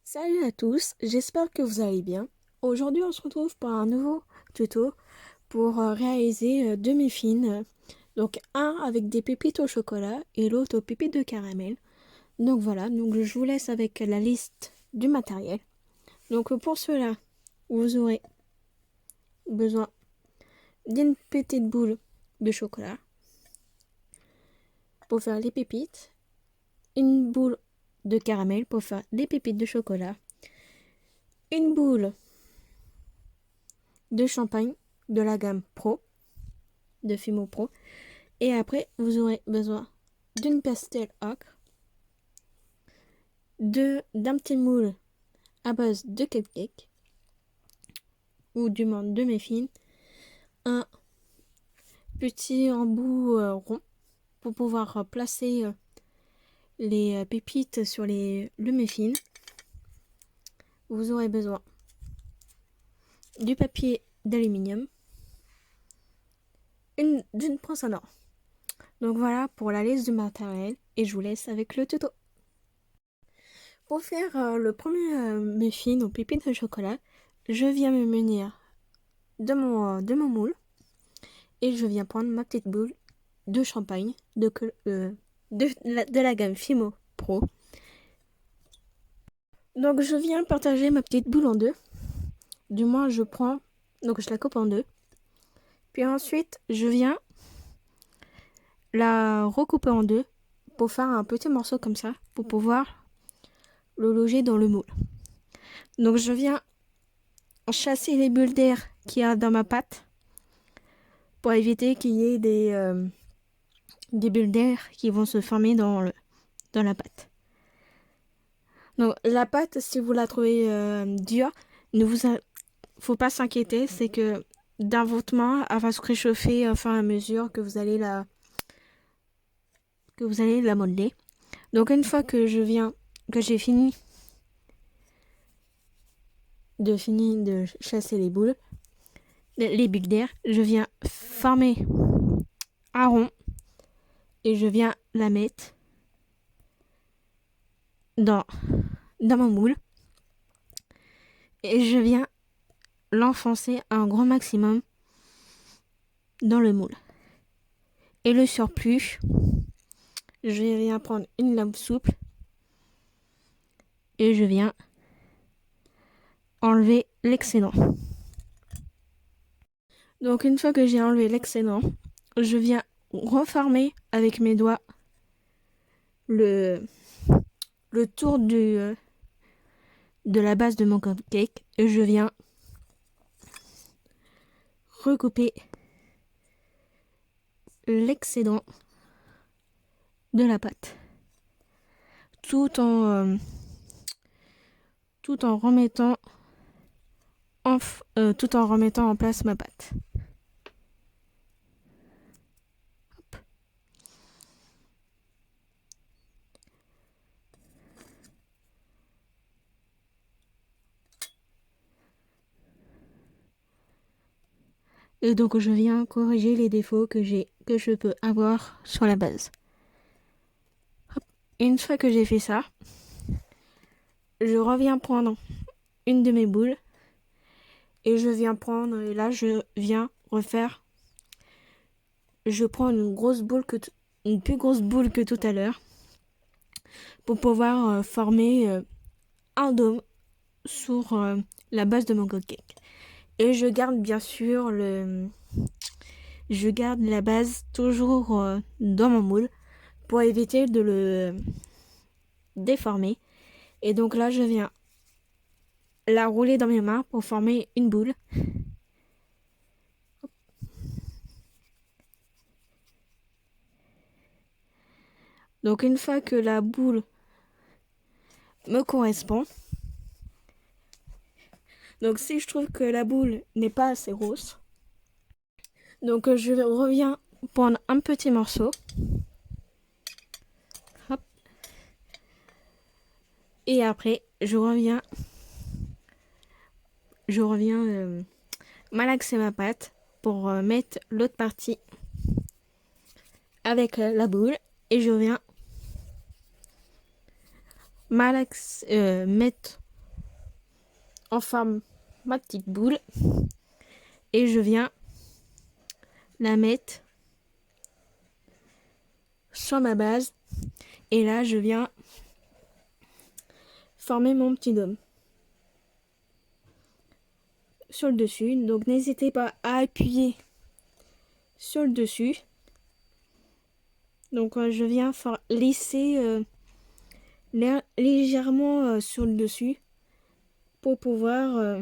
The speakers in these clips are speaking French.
Salut à tous, j'espère que vous allez bien. Aujourd'hui, on se retrouve pour un nouveau tuto pour réaliser deux muffins. Donc un avec des pépites au chocolat et l'autre aux pépites de caramel. Donc voilà, donc je vous laisse avec la liste du matériel. Donc pour cela, vous aurez besoin d'une petite boule de chocolat pour faire les pépites, une boule de caramel pour faire les pépites de chocolat, une boule de champagne de la gamme Pro, de Fimo Pro. Et après, vous aurez besoin d'une pastel ocre, d'un petit moule à base de cupcake, ou du moins de muffins, un petit embout rond pour pouvoir placer les pépites sur le muffin. Vous aurez besoin du papier d'aluminium, d'une pince à noix. Donc voilà pour la liste du matériel et je vous laisse avec le tuto. Pour faire le premier muffin aux pépites de chocolat, je viens me munir de mon moule et je viens prendre ma petite boule de champagne de la gamme Fimo Pro. Donc je viens partager ma petite boule en deux. Du moins donc je la coupe en deux. Puis ensuite je viens la recouper en deux pour faire un petit morceau comme ça pour pouvoir le loger dans le moule. Donc je viens chasser les bulles d'air qu'il y a dans ma pâte pour éviter qu'il y ait des bulles d'air qui vont se former dans la pâte. Donc la pâte, si vous la trouvez dure, faut pas s'inquiéter, c'est que dans votre main, elle va se réchauffer au fur et à mesure que vous allez la modeler. Donc une fois que j'ai fini de chasser les bulles d'air, je viens former un rond et je viens la mettre dans mon moule et je viens l'enfoncer un grand maximum dans le moule. Et le surplus, je viens prendre une lame souple et je viens enlever l'excédent. Donc une fois que j'ai enlevé l'excédent, je viens reformer avec mes doigts le tour de la base de mon cupcake et je viens recouper l'excédent de la pâte tout en remettant en place ma pâte. Et donc je viens corriger les défauts que je peux avoir sur la base. Hop. Et une fois que j'ai fait ça, je reviens prendre une de mes boules et là je viens refaire. Je prends une plus grosse boule que tout à l'heure pour pouvoir former un dôme sur la base de mon cupcake. Et je garde bien sûr je garde la base toujours dans mon moule pour éviter de le déformer. Et donc là, je viens la rouler dans mes mains pour former une boule. Donc une fois que la boule me correspond, donc si je trouve que la boule n'est pas assez grosse, donc je reviens prendre un petit morceau. Hop. Et après, je reviens malaxer ma pâte pour mettre l'autre partie avec la boule et je viens mettre en forme ma petite boule et je viens la mettre sur ma base. Et là, je viens former mon petit dôme sur le dessus. Donc, n'hésitez pas à appuyer sur le dessus. Donc, je viens lisser légèrement sur le dessus pour pouvoir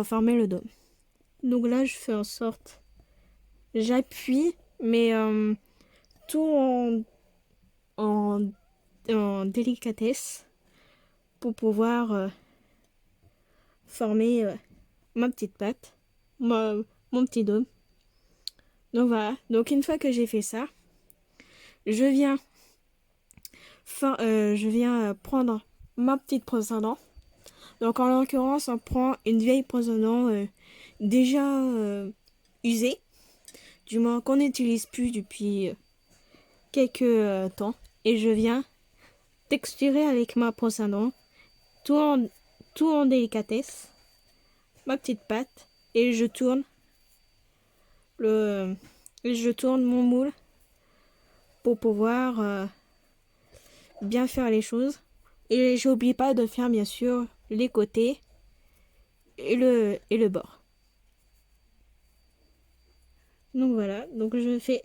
former le dôme. Donc là, je fais en sorte, j'appuie, mais tout en délicatesse pour pouvoir former ma petite patte, mon petit dôme. Donc voilà, donc une fois que j'ai fait ça, je viens prendre ma petite brosse à dents. Donc en l'occurrence, on prend une vieille brosse à dents déjà usée, du moins qu'on n'utilise plus depuis quelques temps. Et je viens texturer avec ma brosse à dents, tout en délicatesse, ma petite pâte, et je tourne mon moule pour pouvoir bien faire les choses. Et j'oublie pas de faire bien sûr les côtés et le bord. Donc voilà, donc je fais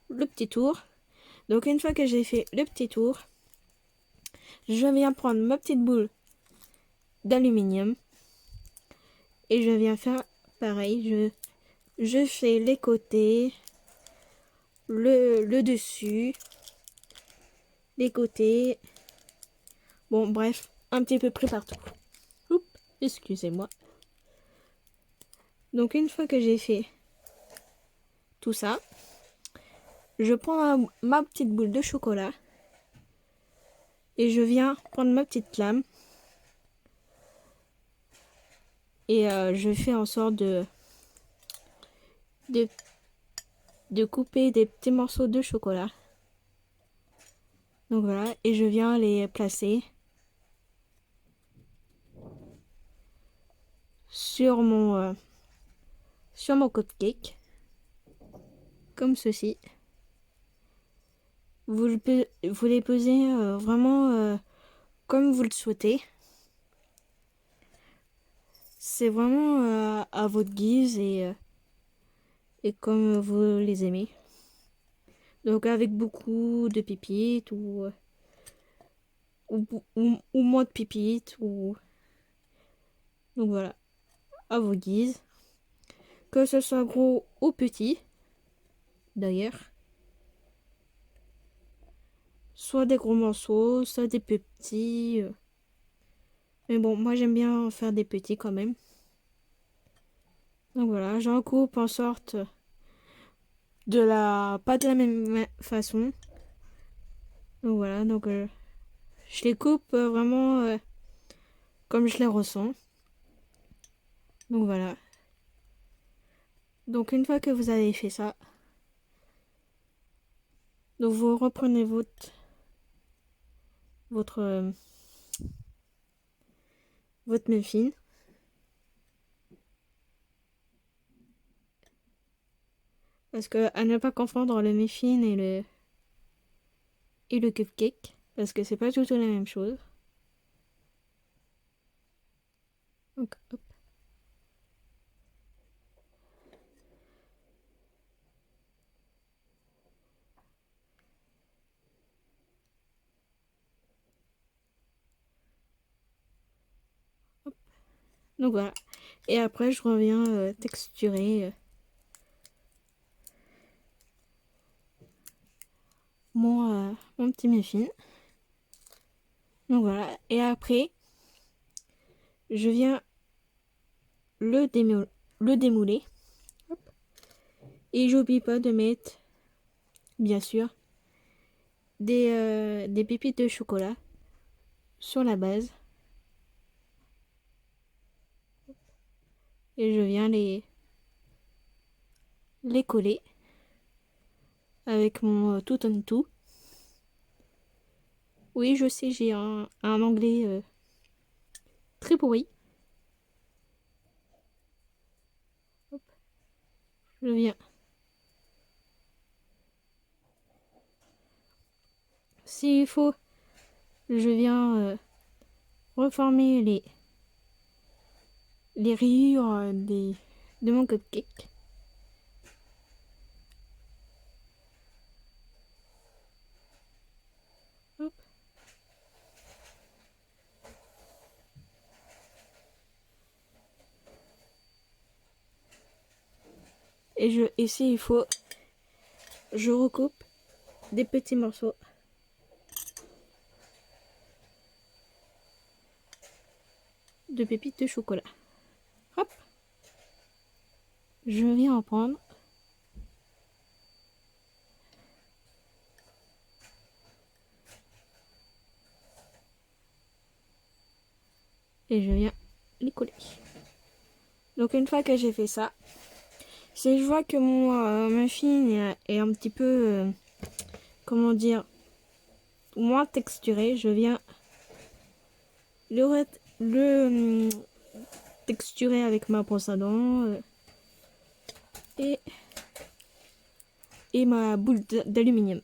le petit tour. Donc une fois que j'ai fait le petit tour, je viens prendre ma petite boule d'aluminium et je viens faire pareil. Je fais les côtés, le dessus, les côtés. Bon, bref, un petit peu près partout. Oups, excusez-moi. Donc une fois que j'ai fait tout ça, je prends ma petite boule de chocolat et je viens prendre ma petite lame et je fais en sorte de couper des petits morceaux de chocolat. Donc voilà, et je viens les placer sur mon cupcake, comme ceci. Vous les posez vraiment comme vous le souhaitez. C'est vraiment à votre guise et comme vous les aimez. Donc avec beaucoup de pépites ou moins de pépites. Donc voilà, à vos guises. Que ce soit gros ou petit, d'ailleurs. Soit des gros morceaux, soit des petits. Mais bon, moi j'aime bien en faire des petits quand même. Donc voilà, j'en coupe en sorte pas de la même façon. Donc voilà, donc je les coupe vraiment comme je les ressens. Donc voilà. Donc une fois que vous avez fait ça, donc vous reprenez votre muffin. Parce que à ne pas confondre le muffin et le cupcake. Parce que c'est pas du tout la même chose. Donc hop. Hop. Donc voilà. Et après je reviens texturer mon petit muffin. Donc voilà. Et après, je viens le démouler. Hop. Et j'oublie pas de mettre, bien sûr, des pépites de chocolat sur la base. Et je viens les coller avec mon tout on tout. Oui, je sais, j'ai un anglais très pourri. Hop. Je viens. S'il faut, je viens reformer les rayures de mon cupcake. Hop. Et s'il faut, je recoupe des petits morceaux. De pépites de chocolat. Hop. Je viens en prendre. Et je viens les coller. Donc une fois que j'ai fait ça, si je vois que mon muffin est un petit peu, comment dire, moins texturé, je viens le texturer avec ma brosse à dents et, et ma boule d'aluminium.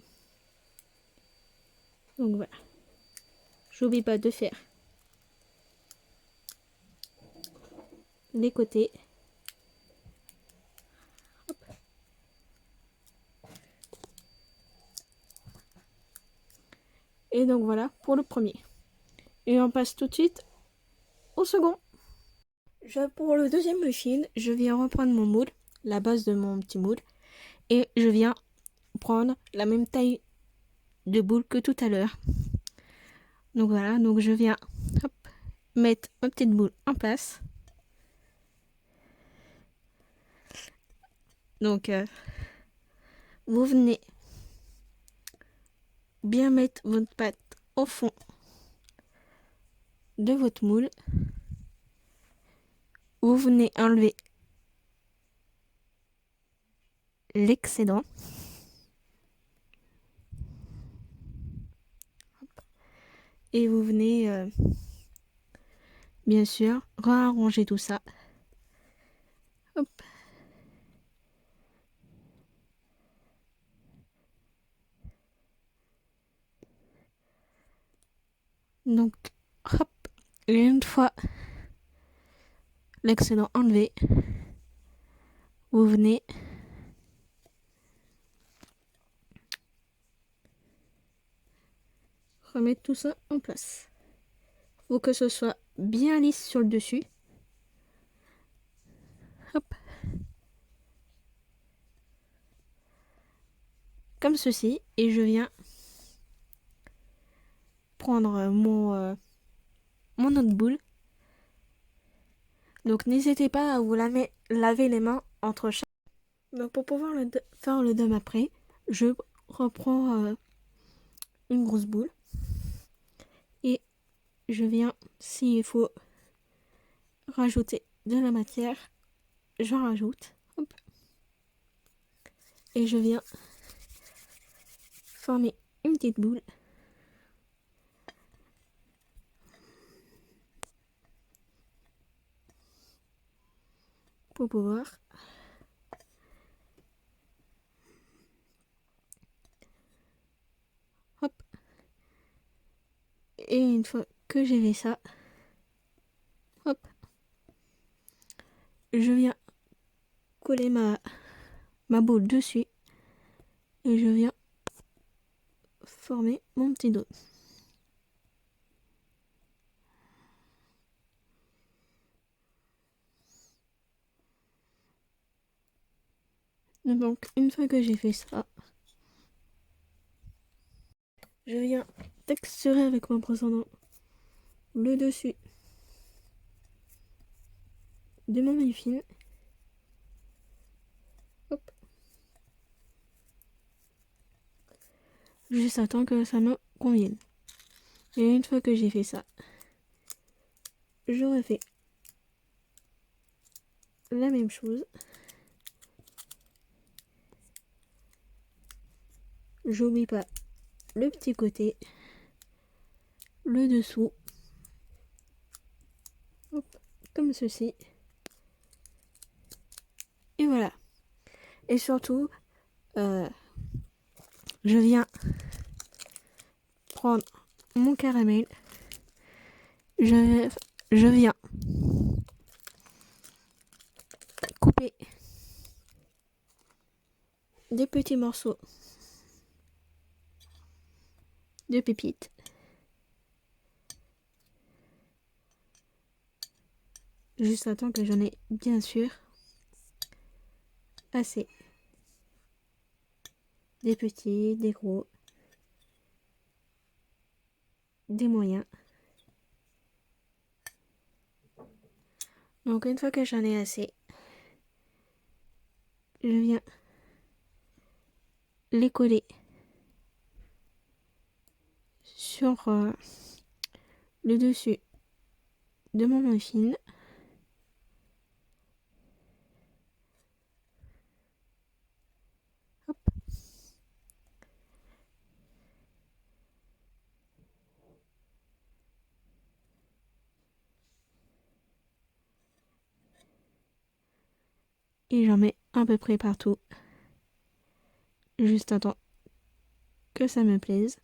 Donc voilà. J'oublie pas de faire les côtés. Hop. Et donc voilà pour le premier. Et on passe tout de suite au second. Pour le deuxième muffin, je viens reprendre mon moule, la base de mon petit moule, et je viens prendre la même taille de boule que tout à l'heure. Donc voilà, donc je viens hop, mettre ma petite boule en place. Donc vous venez bien mettre votre pâte au fond de votre moule. Vous venez enlever l'excédent. Et vous venez bien sûr réarranger tout ça. Hop. Donc hop, et une fois l'excédent enlevé, vous venez remettre tout ça en place. Faut que ce soit bien lisse sur le dessus. Hop. Comme ceci. Et je viens prendre mon autre boule. Donc n'hésitez pas à vous laver les mains entre chaque. Donc pour pouvoir faire le dôme après, je reprends une grosse boule. Et je viens, s'il faut rajouter de la matière, j'en rajoute. Hop. Et je viens former une petite boule. Pour pouvoir hop. Et une fois que j'ai fait ça, hop, je viens coller ma boule dessus et je viens former mon petit dos. Donc une fois que j'ai fait ça, je viens texturer avec mon brosse à dents le dessus de mon muffin. Hop. Juste attends que ça me convienne. Et une fois que j'ai fait ça, je refais la même chose. J'oublie pas le petit côté, le dessous. comme ceci. Et voilà. Et surtout, je viens prendre mon caramel. Je, je viens couper des petits morceaux de pépites. Juste à temps que j'en ai bien sûr assez. Des petits, des gros, des moyens. Donc une fois que j'en ai assez, je viens les coller sur le dessus de mon muffin. Hop. Et j'en mets à peu près partout. Juste à temps que ça me plaise.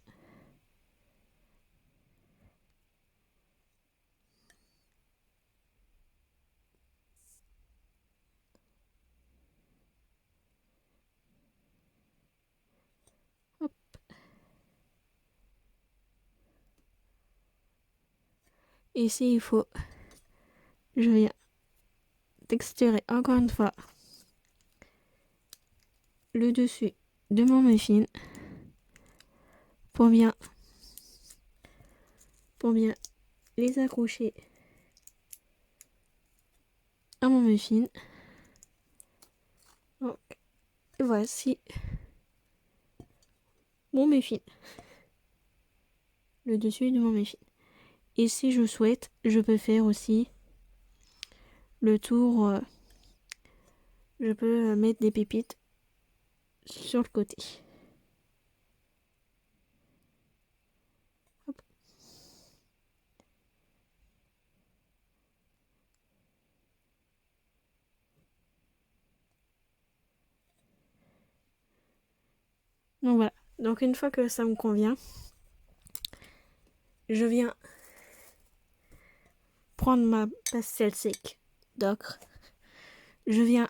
Hop. Et s'il faut, je viens texturer encore une fois le dessus de mon muffin pour bien les accrocher à mon muffin. Donc, voici mon muffin, le dessus de mon muffin. Et si je souhaite, je peux faire aussi le tour, je peux mettre des pépites sur le côté. Hop. Donc voilà, donc une fois que ça me convient, je viens prendre ma pastille sec d'ocre. Je viens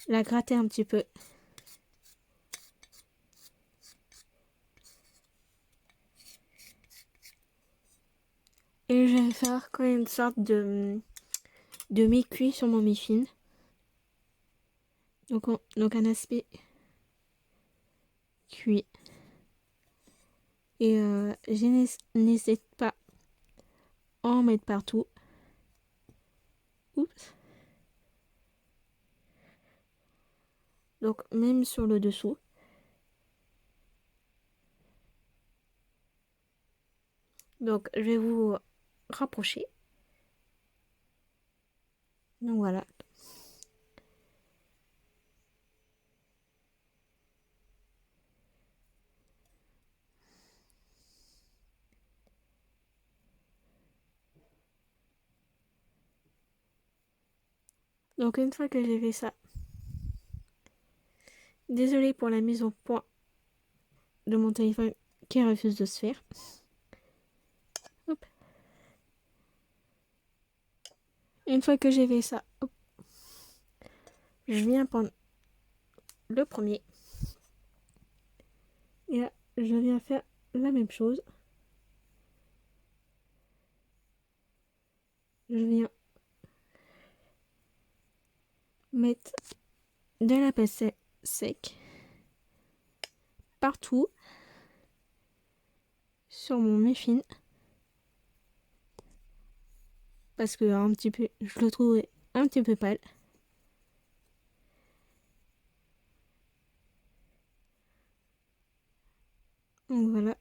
la gratter un petit peu. Et je vais faire comme une sorte de mi-cuit sur mon muffin. Donc un aspect cuit. Et je n'hésite pas à en mettre partout. Oups. Donc même sur le dessous. Donc je vais vous rapprocher. Donc voilà. Donc une fois que j'ai fait ça, désolée pour la mise au point de mon téléphone qui refuse de se faire. Hop. Une fois que j'ai fait ça, hop, je viens prendre le premier. Et là, je viens faire la même chose. Je viens mettre de la pâte sec partout sur mon muffin. Parce que un petit peu, je le trouvais un petit peu pâle. Donc voilà.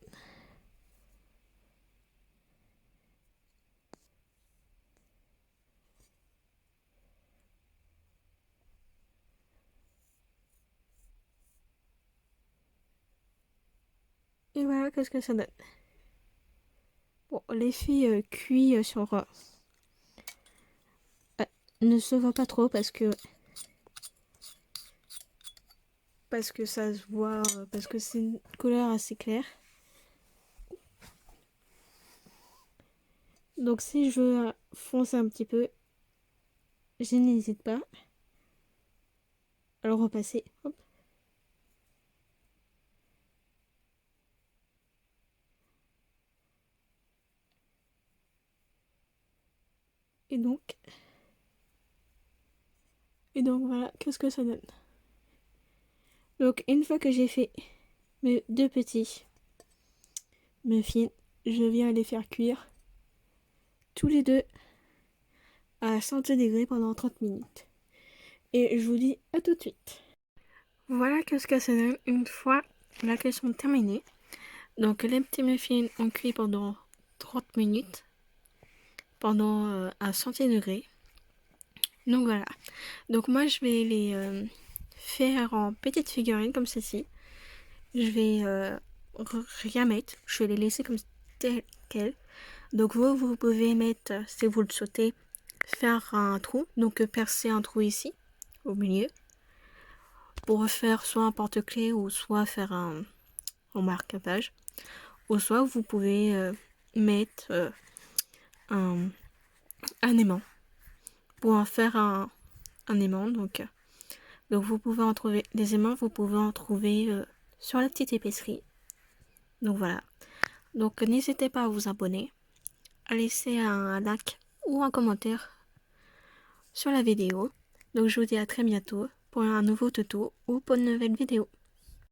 Et voilà, qu'est-ce que ça donne. Bon, les filles cuit sur ne se voit pas trop parce que ça se voit, parce que c'est une couleur assez claire. Donc si je veux foncer un petit peu, je n'hésite pas à le repasser. Hop. Et donc, voilà, qu'est-ce que ça donne. Donc une fois que j'ai fait mes deux petits muffins, je viens les faire cuire tous les deux à 100 degrés pendant 30 minutes. Et je vous dis à tout de suite. Voilà qu'est-ce que ça donne une fois la cuisson terminée. Donc les petits muffins ont cuit pendant 30 minutes à 100 degrés. Donc voilà. Donc moi je vais les faire en petites figurines comme ceci. Je vais rien mettre. Je vais les laisser comme telles quelles. Donc vous pouvez mettre, si vous le souhaitez, faire un trou. Donc percer un trou ici, au milieu. Pour faire soit un porte-clés ou soit faire un marque-page. Ou soit vous pouvez mettre un aimant. Pour en faire un aimant. Donc vous pouvez en trouver des aimants, vous pouvez en trouver sur la petite épicerie. Donc voilà. Donc n'hésitez pas à vous abonner, à laisser un like ou un commentaire sur la vidéo. Donc je vous dis à très bientôt pour un nouveau tuto ou pour une nouvelle vidéo.